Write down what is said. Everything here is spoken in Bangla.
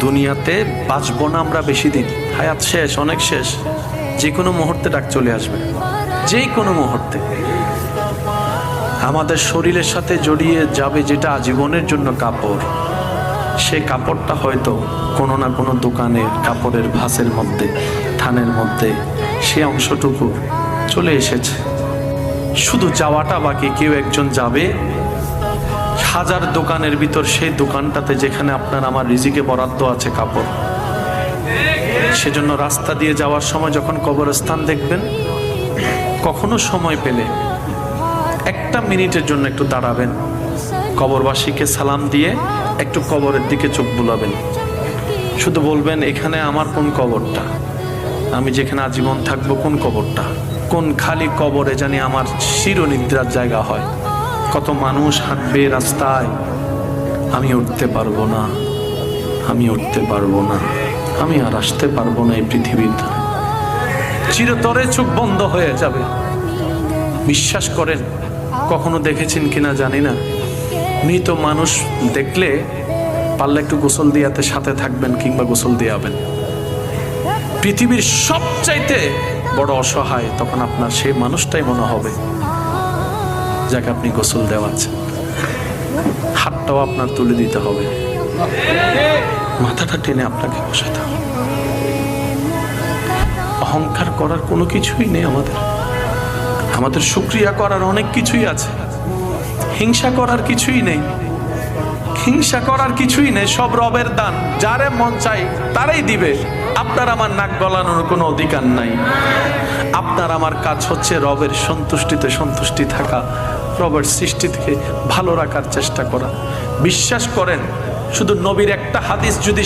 দুনিয়াতে বাঁচবো না আমরা বেশি দিন, হায়াত শেষ, অনেক শেষ। যে কোনো মুহূর্তে ডাক চলে আসবে, যে কোনো মুহূর্তে। আমাদের শরীরের সাথে জড়িয়ে যাবে যেটা আজীবনের জন্য কাপড়, সেই কাপড়টা হয়তো কোনো না কোনো দোকানের কাপড়ের ভাঁজের মধ্যে, থানের মধ্যে সে অংশটুকু চলে এসেছে। শুধু যাওয়াটা বাকি। কেউ একজন যাবে হাজার দোকানের ভিতর, সেই দোকানটাতে যেখানে আপনার আমার রিজিকে বরাদ্দ আছে কাপড়। সেজন্য রাস্তা দিয়ে যাওয়ার সময় যখন কবরস্থান দেখবেন, কখনো সময় পেলে একটা মিনিটের জন্য একটু দাঁড়াবেন, কবরবাসীকে সালাম দিয়ে একটু কবরের দিকে চোখ বুলাবেন। শুধু বলবেন, এখানে আমার কোন কবরটা, আমি যেখানে আজীবন থাকবো কোন কবরটা, কোন খালি কবরে জানি আমার চিরনিদ্রার জায়গা হয়। কত মানুষ হাঁটবে রাস্তায়, আমি উঠতে পারবো না, আমি উঠতে পারবো না, আমি আর আসতে পারবো না এই পৃথিবীতে। চিরতরে চোখ বন্ধ হয়ে যাবে। বিশ্বাস করেন, কখনো দেখেছেন কিনা জানি না, মৃত মানুষ দেখলে পারলে একটু গোসল দিয়াতে সাথে থাকবেন কিংবা গোসল দিয়াবেন। পৃথিবীর সবচাইতে বড় অসহায় তখন আপনার সেই মানুষটাই মনে হবে যাকে আপনি গোসল দেওয়াচ্ছেন। হাতটাও আপনার তুলে দিতে হবে, মাথাটা টেনে আপনাকে বসাতে হবে। অহংকার করার কোনো কিছুই নেই আমাদের শুকরিয়া করার অনেক কিছুই আছে। হিংসা করার কিছুই নেই, হিংসা করার কিছুই নেই। সব রবের দান, যারে মন চাই তারাই দিবে। আপনার আমার নাক গলানোর কোনো অধিকার নাই। আপনার আমার কাজ হচ্ছে রবের সন্তুষ্টিতে সন্তুষ্টি থাকা, রবের সৃষ্টি থেকে ভালো রাখার চেষ্টা করা। বিশ্বাস করেন, শুধু নবীর একটা হাদিস যদি